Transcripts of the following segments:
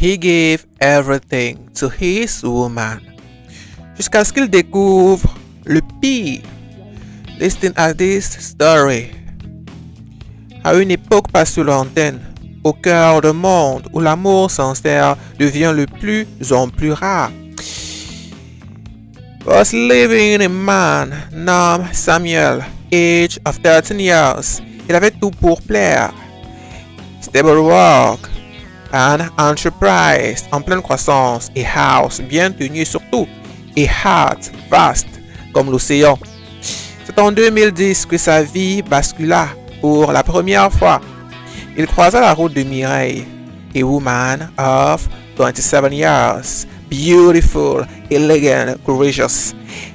He gave everything to his woman. Jusqu'à ce qu'il découvre le pire. Listen à this story. À une époque pas si lointaine, au cœur d'un monde où l'amour sincère devient de plus en plus rare, was living a man named Samuel, age of 13 years. Il avait tout pour plaire. Stable work, an enterprise en pleine croissance, a house bien tenu surtout, a heart vaste comme l'océan. C'est en 2010 que sa vie bascula pour la première fois. Il croisa la route de Mireille, a woman of 27 years, beautiful, elegant, courageous.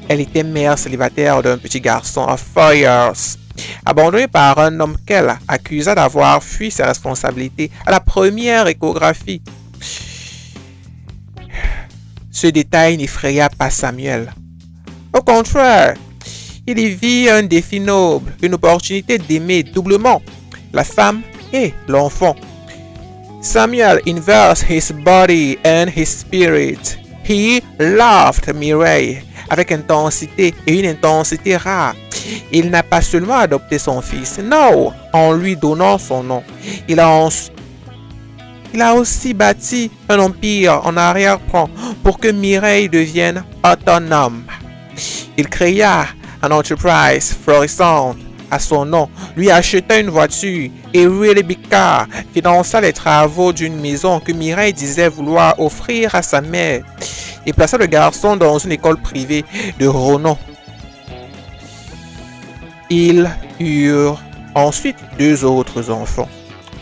Elle était mère célibataire d'un petit garçon of 4 years, abandonné par un homme qu'elle accusa d'avoir fui ses responsabilités à la première échographie. Ce détail n'effraya pas Samuel. Au contraire, il y vit un défi noble, une opportunité d'aimer doublement la femme et l'enfant. Samuel invested his body and his spirit. He loved Mireille avec intensité et une intensité rare. Il n'a pas seulement adopté son fils, non, en lui donnant son nom. Il a aussi bâti un empire en arrière-plan pour que Mireille devienne autonome. Il créa une entreprise florissante à son nom, lui acheta une voiture et really big car, finança les travaux d'une maison que Mireille disait vouloir offrir à sa mère et plaça le garçon dans une école privée de renom. Ils eurent ensuite 2 autres enfants,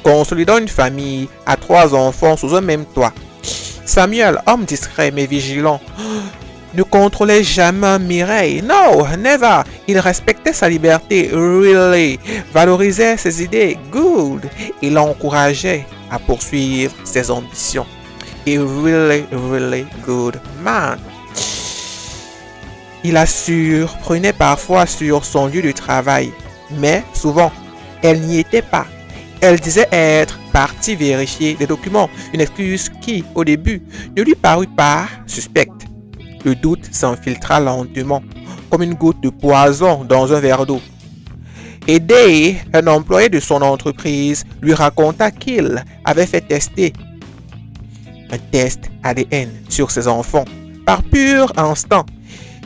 consolidant une famille à 3 enfants sous un même toit. Samuel, homme discret mais vigilant, ne contrôlait jamais Mireille. No, never. Il respectait sa liberté, really. Valorisait ses idées, good. Et l'encourageait à poursuivre ses ambitions. A really, really good man. Il la surprenait parfois sur son lieu de travail, mais souvent, elle n'y était pas. Elle disait être partie vérifier des documents, une excuse qui, au début, ne lui parut pas suspecte. Le doute s'infiltra lentement, comme une goutte de poison dans un verre d'eau. Et Day, un employé de son entreprise, lui raconta qu'il avait fait tester un test ADN sur ses enfants, par pur instinct,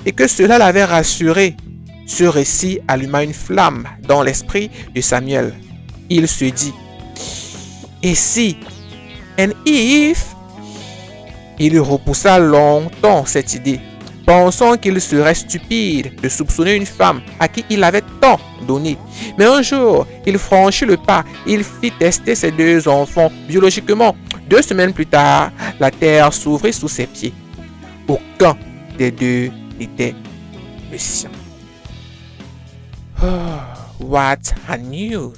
et que cela l'avait rassuré. Ce récit alluma une flamme dans l'esprit de Samuel. Il se dit, et si, and if, il repoussa longtemps cette idée, pensant qu'il serait stupide de soupçonner une femme à qui il avait tant donné. Mais un jour, il franchit le pas, il fit tester ses 2 enfants biologiquement. 2 semaines plus tard, la terre s'ouvrit sous ses pieds. Aucun des 2 n'était le sien. Oh, what a news!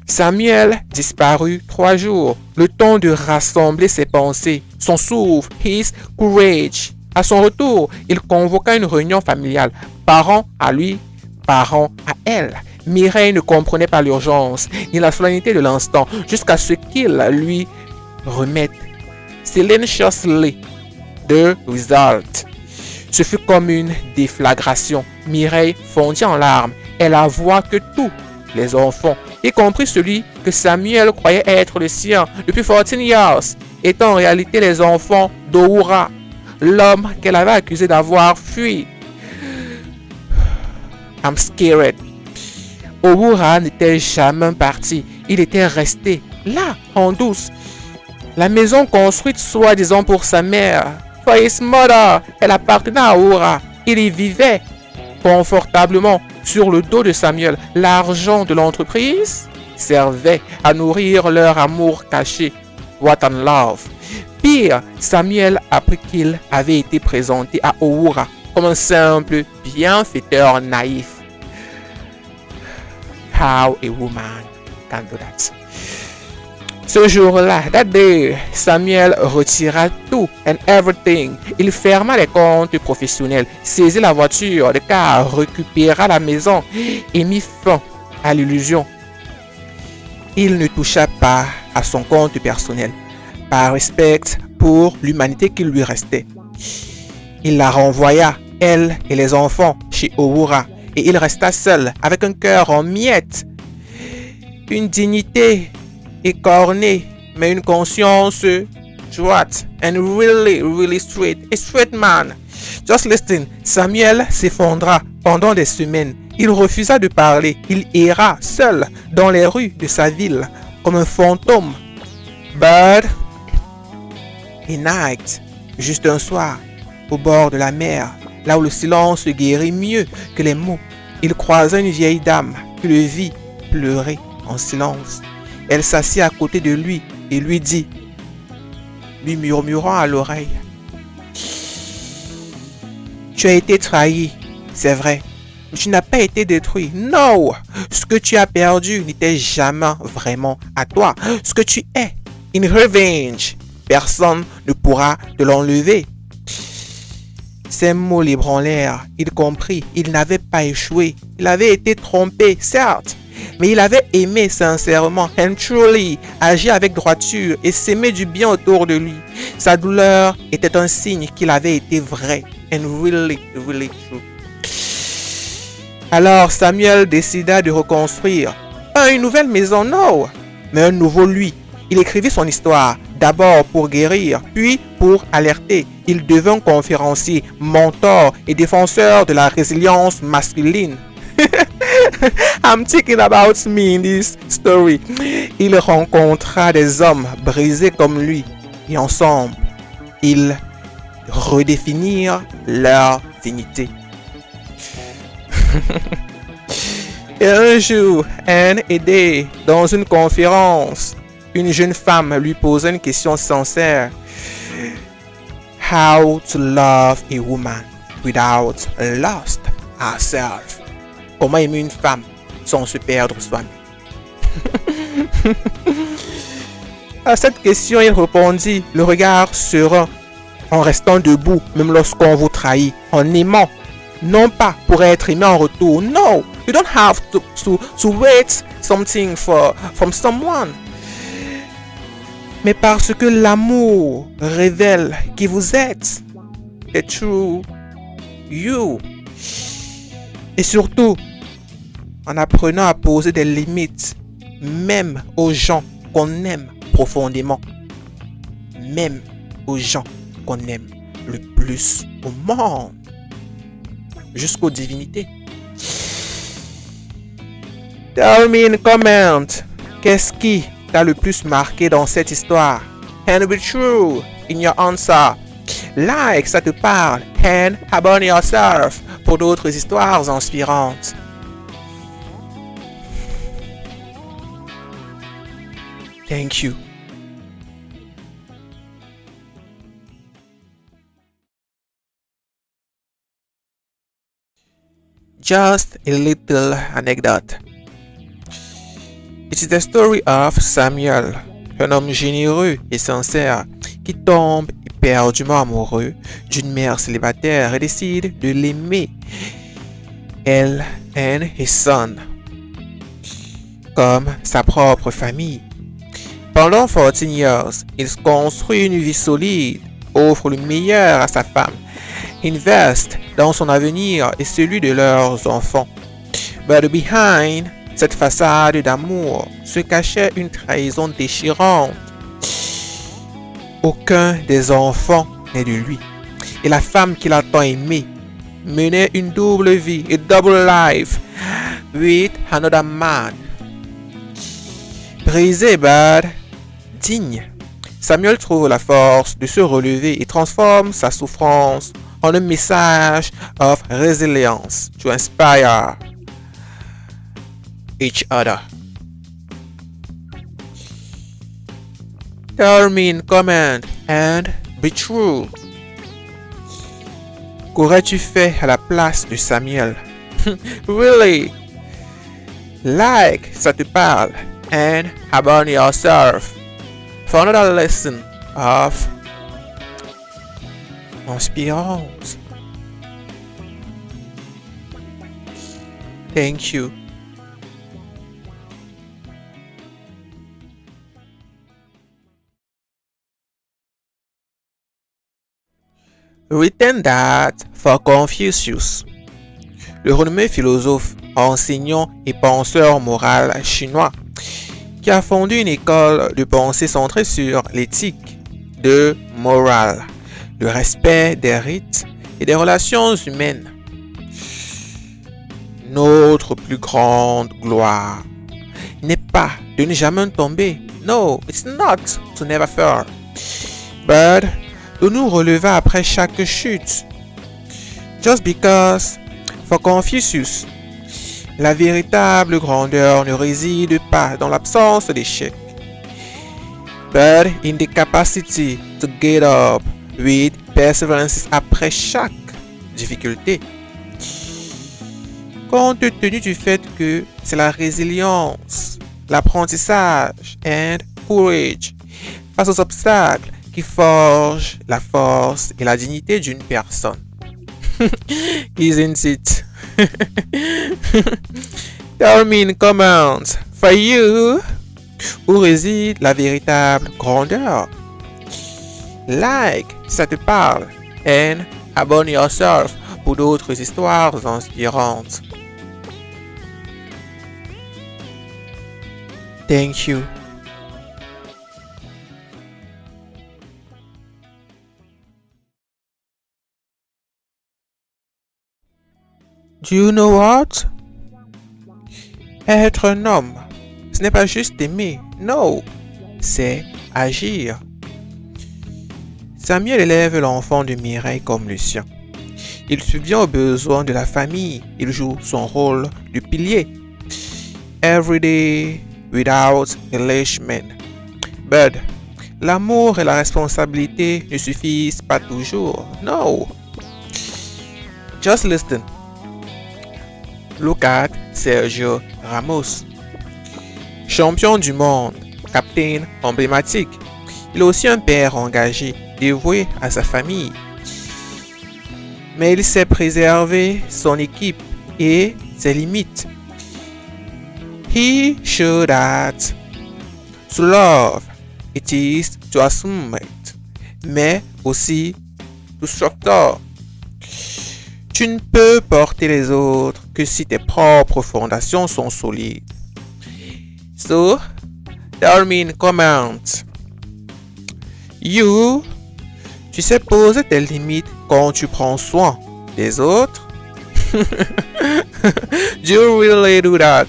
Samuel disparut 3 jours, le temps de rassembler ses pensées, son souffle, his courage. À son retour, il convoqua une réunion familiale, parents à lui, parents à elle. Mireille ne comprenait pas l'urgence, ni la solennité de l'instant, jusqu'à ce qu'il lui remette silenciously the result. Ce fut comme une déflagration. Mireille fondit en larmes. Elle avoua que tous les enfants, y compris celui que Samuel croyait être le sien depuis 14 years, étaient en réalité les enfants d'Ohura, l'homme qu'elle avait accusé d'avoir fui. I'm scared. Ohura n'était jamais parti. Il était resté là, en douce. La maison construite soi-disant pour sa mère, for his mother, elle appartenait à Ohura. Il y vivait confortablement sur le dos de Samuel. L'argent de l'entreprise servait à nourrir leur amour caché. What a love! Pire, Samuel apprit qu'il avait été présenté à Oura comme un simple bienfaiteur naïf. How a woman can do that. Ce jour-là, that day, Samuel retira tout and everything. Il ferma les comptes professionnels, saisit la voiture de car, récupéra la maison et mit fin à l'illusion. Il ne toucha pas à son compte personnel. par respect pour l'humanité qui lui restait. Il la renvoya, elle et les enfants, chez Ohura, et il resta seul, avec un cœur en miettes, une dignité écornée, mais une conscience droite, and really straight, a straight man. Just listen, Samuel s'effondra pendant des semaines. Il refusa de parler. Il erra seul dans les rues de sa ville, comme un fantôme. But, a night, juste un soir, au bord de la mer, là où le silence guérit mieux que les mots, il croisa une vieille dame qui le vit pleurer en silence. Elle s'assit à côté de lui et lui dit, lui murmurant à l'oreille, « Tu as été trahi, c'est vrai, mais tu n'as pas été détruit. Non, ce que tu as perdu n'était jamais vraiment à toi. Ce que tu es, in revenge, personne ne pourra te l'enlever. » Ces mots l'ébranlèrent. Il comprit, il n'avait pas échoué. Il avait été trompé, certes, mais il avait aimé sincèrement, and truly, agir avec droiture et s'aimer du bien autour de lui. Sa douleur était un signe qu'il avait été vrai, and really true. Alors Samuel décida de reconstruire, pas une nouvelle maison, non, mais un nouveau lui. Il écrivit son histoire, d'abord pour guérir, puis pour alerter. Il devint conférencier, mentor et défenseur de la résilience masculine. I'm thinking about me in this story. Il rencontra des hommes brisés comme lui et ensemble, ils redéfinirent leur dignité. Et un jour, Anne aidait dans une conférence. Une jeune femme lui posa une question sincère. How to love a woman without lost herself? Comment aimer une femme sans se perdre soi-même? À cette question, il répondit, le regard serein, en restant debout, même lorsqu'on vous trahit, en aimant, non pas pour être aimé en retour. No, you don't have to wait something from someone. Mais parce que l'amour révèle qui vous êtes, the true you. Et surtout, en apprenant à poser des limites, même aux gens qu'on aime profondément, même aux gens qu'on aime le plus au monde, jusqu'aux divinités. Tell me in comment, qu'est-ce qui t'a le plus marqué dans cette histoire? And be true in your answer. Like, ça te parle. And abonne yourself pour d'autres histoires inspirantes. Thank you. Just a little anecdote. It is the story of Samuel, un homme généreux et sincère qui tombe éperdument amoureux d'une mère célibataire et décide de l'aimer, elle and his son, comme sa propre famille. Pendant 14 years, il construit une vie solide, offre le meilleur à sa femme, investe dans son avenir et celui de leurs enfants. But behind cette façade d'amour se cachait une trahison déchirante. Aucun des enfants n'est de lui. Et la femme qu'il a tant aimée menait une double vie, a double life, with another man. Brisé, but digne, Samuel trouve la force de se relever et transforme sa souffrance en un message of resilience to inspire each other. Tell me in comment and be true. Qu'aurais-tu fait à la place de Samuel? Really? Like, ça te parle. And abandon yourself for another lesson of inspirante. Thank you. Written that for Confucius, le renommé philosophe, enseignant et penseur moral chinois, qui a fondé une école de pensée centrée sur l'éthique, de morale, le respect des rites et des relations humaines. Notre plus grande gloire n'est pas de ne jamais tomber. No, it's not to never fall. But de nous relever après chaque chute. Just because, for Confucius, la véritable grandeur ne réside pas dans l'absence d'échec, but in the capacity to get up with perseverance après chaque difficulté. Compte tenu du fait que c'est la résilience, l'apprentissage and courage face aux obstacles qui forgent la force et la dignité d'une personne. Isn't it? Tell me in comments, for you, où réside la véritable grandeur? Like, si ça te parle, and abonne yourself pour d'autres histoires inspirantes. Thank you. Do you know what? Être un homme, ce n'est pas juste aimer, non, c'est agir. Samuel élève l'enfant de Mireille comme le sien. Il subvient aux besoins de la famille, il joue son rôle de pilier. Every day, without relishment. But l'amour et la responsabilité ne suffisent pas toujours. No. Just listen. Look at Sergio Ramos. Champion du monde, capitaine emblématique. Il est aussi un père engagé, dévoué à sa famille. Mais il sait préserver son équipe et ses limites. He showed that to love it is to assume it, mais aussi to structure. Tu ne peux porter les autres que si tes propres fondations sont solides. So, tell me in comment. You, tu sais poser tes limites quand tu prends soin des autres? Do you really do that?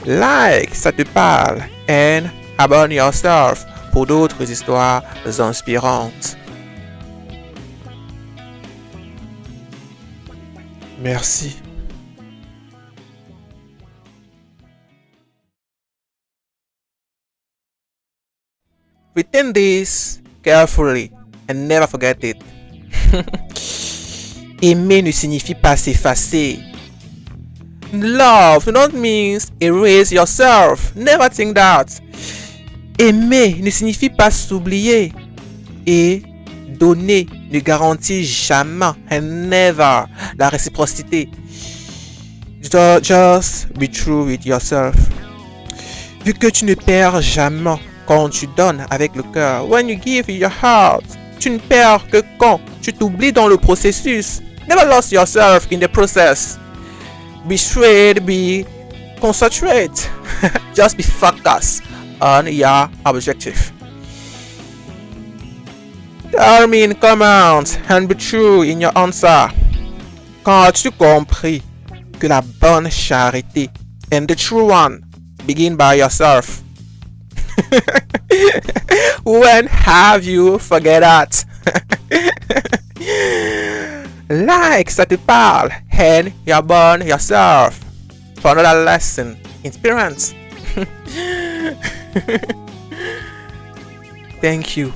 Like, ça te parle, and abonne yourself pour d'autres histoires inspirantes. Merci. Retain this carefully and never forget it. Aimer ne signifie pas s'effacer. Love do not mean erase yourself. Never think that. Aimer ne signifie pas s'oublier. Et donner ne garantit jamais and never la réciprocité. Just be true with yourself. Vu que tu ne perds jamais quand tu donnes avec le cœur. When you give your heart, tu ne perds que quand tu t'oublies dans le processus. Never lose yourself in the process. Be straight, be concentrate. Just be focused on your objective. Tell me in comments and be true in your answer. Quand as-tu compris que la bonne charité and the true one begin by yourself? When have you forget that? Like, ça te parle, and you're born yourself for another lesson, experience. Thank you.